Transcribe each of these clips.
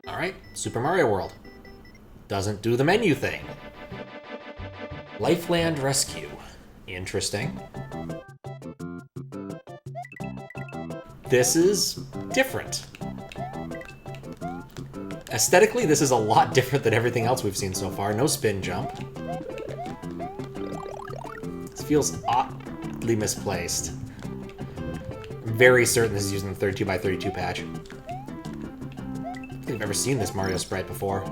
Alright, Super Mario World. Doesn't do the menu thing. Lifeland Rescue. Interesting. This is different. Aesthetically, this is a lot different than everything else we've seen so far. No spin jump. This feels oddly misplaced. I'm very certain this is using the 32x32 patch. I don't think I've ever seen this Mario sprite before.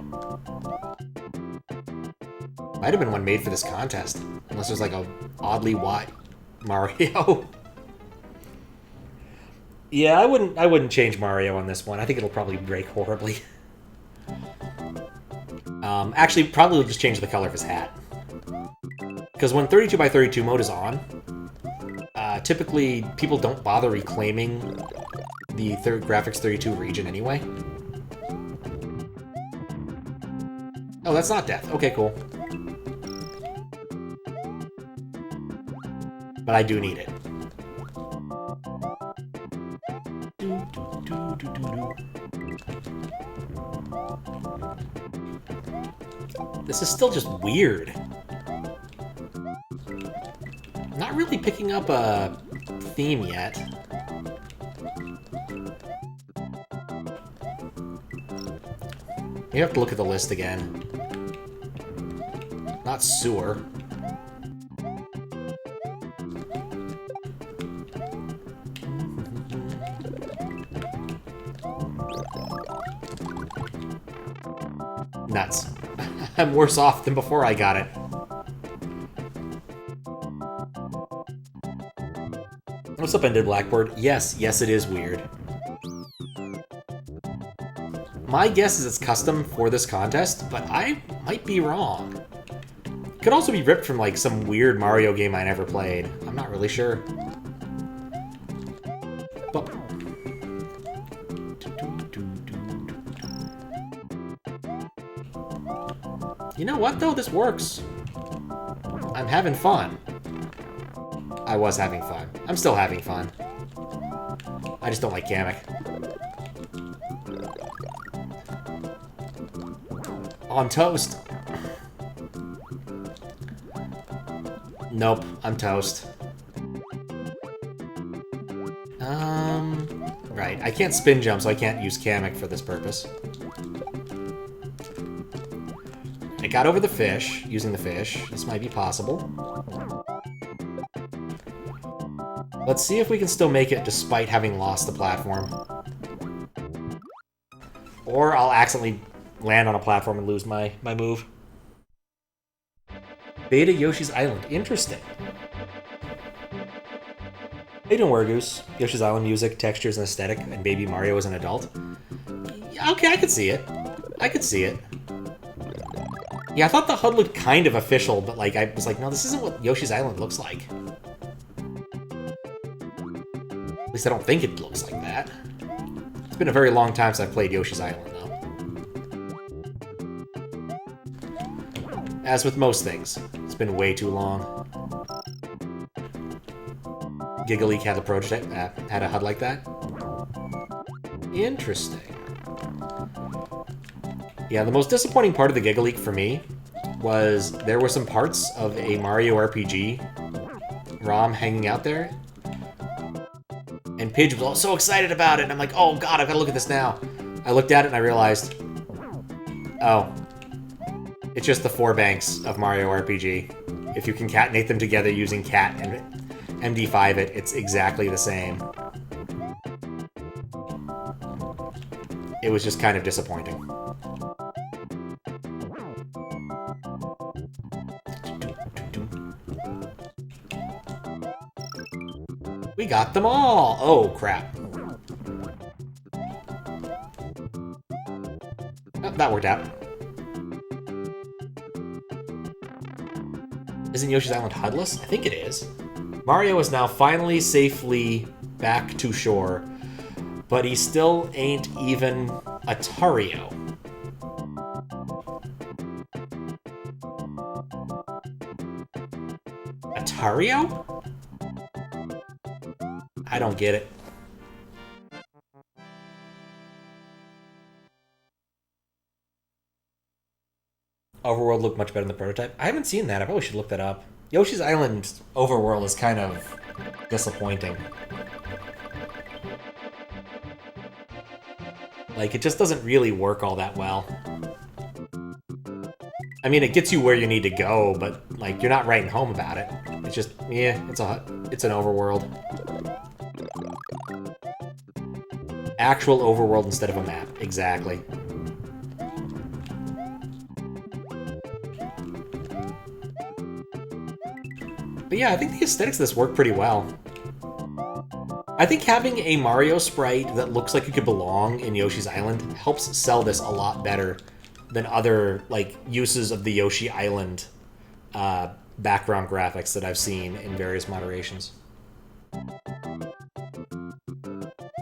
Might have been one made for this contest. Unless there's like a oddly wide Mario. Yeah, I wouldn't change Mario on this one. I think it'll probably break horribly. Actually, probably will just change the color of his hat. Because when 32x32 mode is on, typically people don't bother reclaiming the Graphics 32 region anyway. Oh, that's not death. Okay, cool. But I do need it. This is still just weird. Not really picking up a theme yet. You have to look at the list again. Not sewer. Nuts. I'm worse off than before I got it. What's up, Ended Blackboard? Yes, it is weird. My guess is it's custom for this contest, but I might be wrong. It could also be ripped from like some weird Mario game I never played. I'm not really sure. But... You know what, though? This works. I'm having fun. I was having fun. I'm still having fun. I just don't like Kamek. On toast. Nope, I'm toast. Right. I can't spin jump, so I can't use Kamek for this purpose. I got over the fish, using the fish. This might be possible. Let's see if we can still make it despite having lost the platform. Or I'll accidentally land on a platform and lose my move. Beta Yoshi's Island. Interesting. How you doing, Wargoose? Yoshi's Island music, textures, and aesthetic, and Baby Mario as an adult. Yeah, okay, I could see it. I could see it. Yeah, I thought the HUD looked kind of official, but like I was like, no, this isn't what Yoshi's Island looks like. At least I don't think it looks like that. It's been a very long time since I've played Yoshi's Island, though. As with most things, it's been way too long. Gigaleak had a prototype, had a HUD like that. Interesting. Yeah, the most disappointing part of the Gigaleak for me was there were some parts of a Mario RPG ROM hanging out there. And Paige was all so excited about it, and I'm like, oh god, I've got to look at this now. I looked at it and I realized, oh, it's just the 4 banks of Mario RPG. If you concatenate them together using cat and MD5 it's exactly the same. It was just kind of disappointing. We got them all! Oh, crap. Oh, that worked out. Isn't Yoshi's Island HUDless? I think it is. Mario is now finally safely back to shore, but he still ain't even a Tario. A Tario? I don't get it. Overworld looked much better than the prototype. I haven't seen that. I probably should look that up. Yoshi's Island Overworld is kind of disappointing. Like, it just doesn't really work all that well. I mean, it gets you where you need to go, but, like, you're not writing home about it. It's just, yeah, it's an overworld. Actual overworld instead of a map. Exactly. But yeah, I think the aesthetics of this work pretty well. I think having a Mario sprite that looks like it could belong in Yoshi's Island helps sell this a lot better than other, like, uses of the Yoshi Island background graphics that I've seen in various moderations.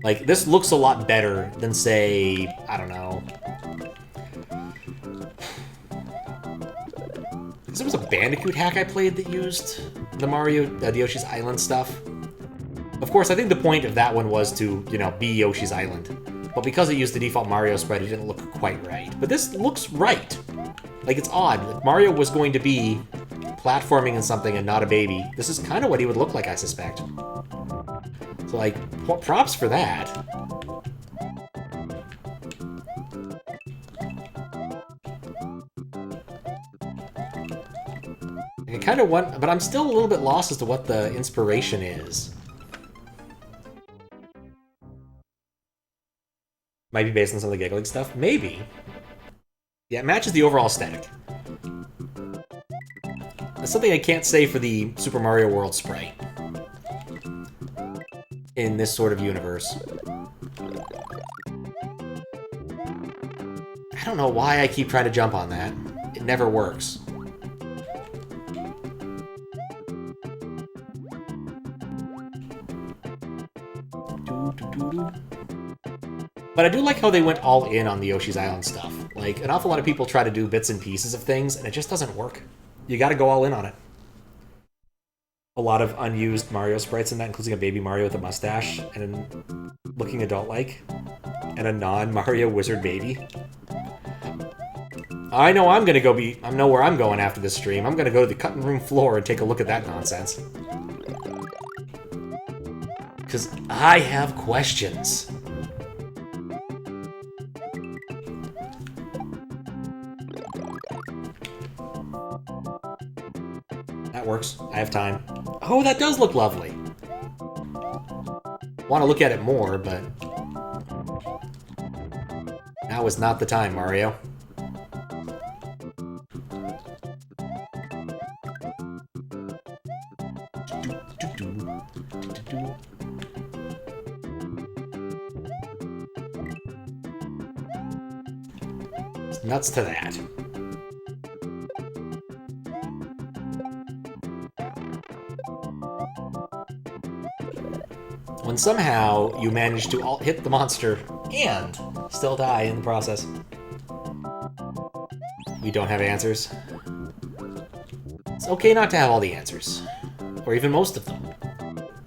Like, this looks a lot better than, say, I don't know. There was a Bandicoot hack I played that used the Yoshi's Island stuff. Of course, I think the point of that one was to, you know, be Yoshi's Island. But because it used the default Mario sprite, it didn't look quite right. But this looks right. Like, it's odd. If Mario was going to be platforming in something and not a baby, this is kind of what he would look like, I suspect. So, like, props for that. I kind of want, but I'm still a little bit lost as to what the inspiration is. Might be based on some of the giggling stuff. Maybe. Yeah, it matches the overall aesthetic. That's something I can't say for the Super Mario World sprite. In this sort of universe. I don't know why I keep trying to jump on that. It never works. But I do like how they went all in on the Yoshi's Island stuff. Like, an awful lot of people try to do bits and pieces of things, and it just doesn't work. You gotta go all in on it. A lot of unused Mario sprites in that, including a baby Mario with a mustache, and looking adult-like, and a non-Mario wizard baby. I know I know where I'm going after this stream. I'm gonna go to the cutting room floor and take a look at that nonsense. Because I have questions. That works. I have time. Oh, that does look lovely. Want to look at it more, but now is not the time, Mario. It's nuts to that. When somehow you manage to hit the monster and still die in the process. We don't have answers. It's okay not to have all the answers. Or even most of them.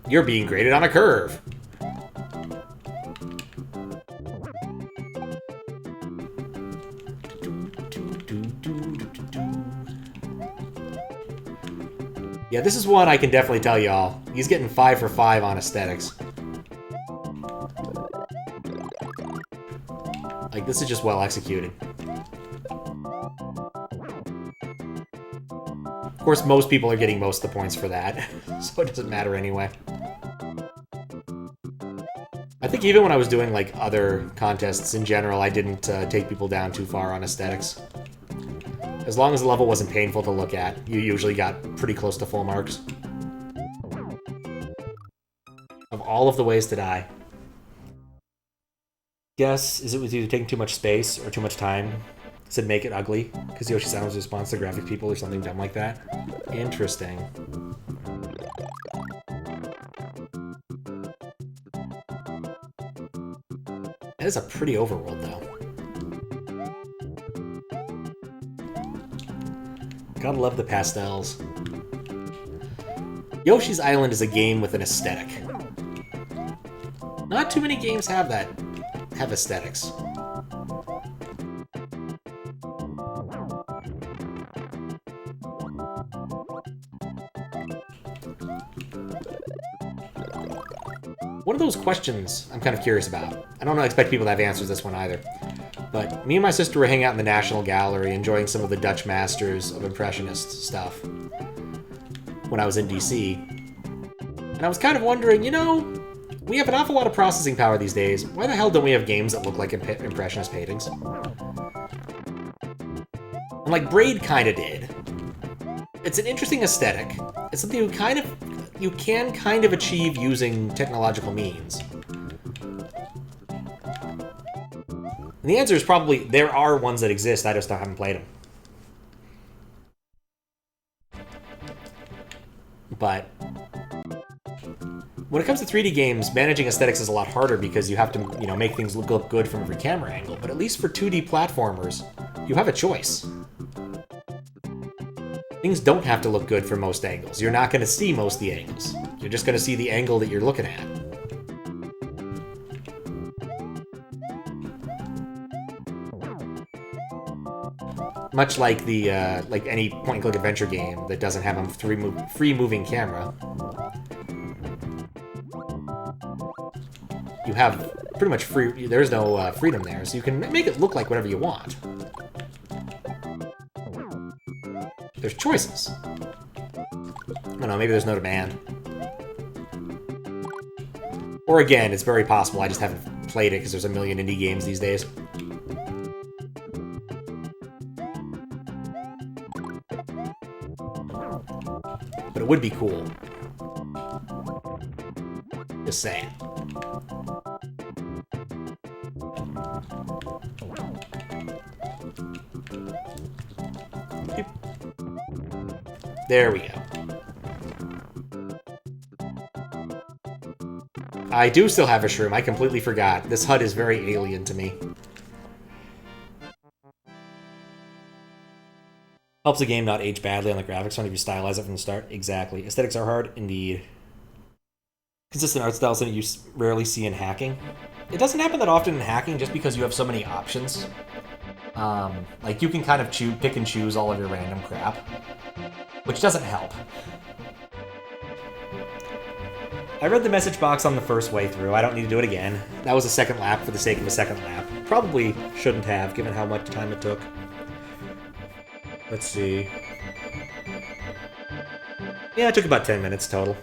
You're being graded on a curve. Yeah, this is one I can definitely tell y'all. He's getting 5 for 5 on aesthetics. Like, this is just well executed. Of course, most people are getting most of the points for that, so it doesn't matter anyway. I think even when I was doing, like, other contests in general, I didn't take people down too far on aesthetics. As long as the level wasn't painful to look at, you usually got pretty close to full marks. Of all of the ways to die. Guess, is it with either taking too much space or too much time? Said make it ugly, because Yoshi's Island's response to graphic people or something dumb like that? Interesting. That is a pretty overworld, though. Gotta love the pastels. Yoshi's Island is a game with an aesthetic. Not too many games have that. Have aesthetics. one of those questions I'm kind of curious about. I don't expect people to have answers to this one either. But me and my sister were hanging out in the National Gallery enjoying some of the Dutch masters of Impressionist stuff when I was in DC. And I was kind of wondering, you know, we have an awful lot of processing power these days. Why the hell don't we have games that look like Impressionist paintings? And like Braid kind of did. It's an interesting aesthetic. It's something you can kind of achieve using technological means. And the answer is probably there are ones that exist, I just haven't played them. But when it comes to 3D games, managing aesthetics is a lot harder because you have to, you know, make things look good from every camera angle. But at least for 2D platformers, you have a choice. Things don't have to look good from most angles. You're not going to see most of the angles. You're just going to see the angle that you're looking at. Much like the like any point-and-click adventure game that doesn't have a free-moving camera, you have pretty much free. There's no freedom there, so you can make it look like whatever you want. There's choices. I don't know, maybe there's no demand. Or again, it's very possible I just haven't played it because there's a million indie games these days. But it would be cool. Just saying. There we go. I do still have a shroom. I completely forgot. This HUD is very alien to me. Helps a game not age badly on the graphics front if you stylize it from the start. Exactly. Aesthetics are hard, indeed. Consistent art style is something you rarely see in hacking. It doesn't happen that often in hacking just because you have so many options. Like, you can kind of pick and choose all of your random crap, which doesn't help. I read the message box on the first way through. I don't need to do it again. That was a second lap for the sake of a second lap. Probably shouldn't have, given how much time it took. Let's see. Yeah, it took about 10 minutes total.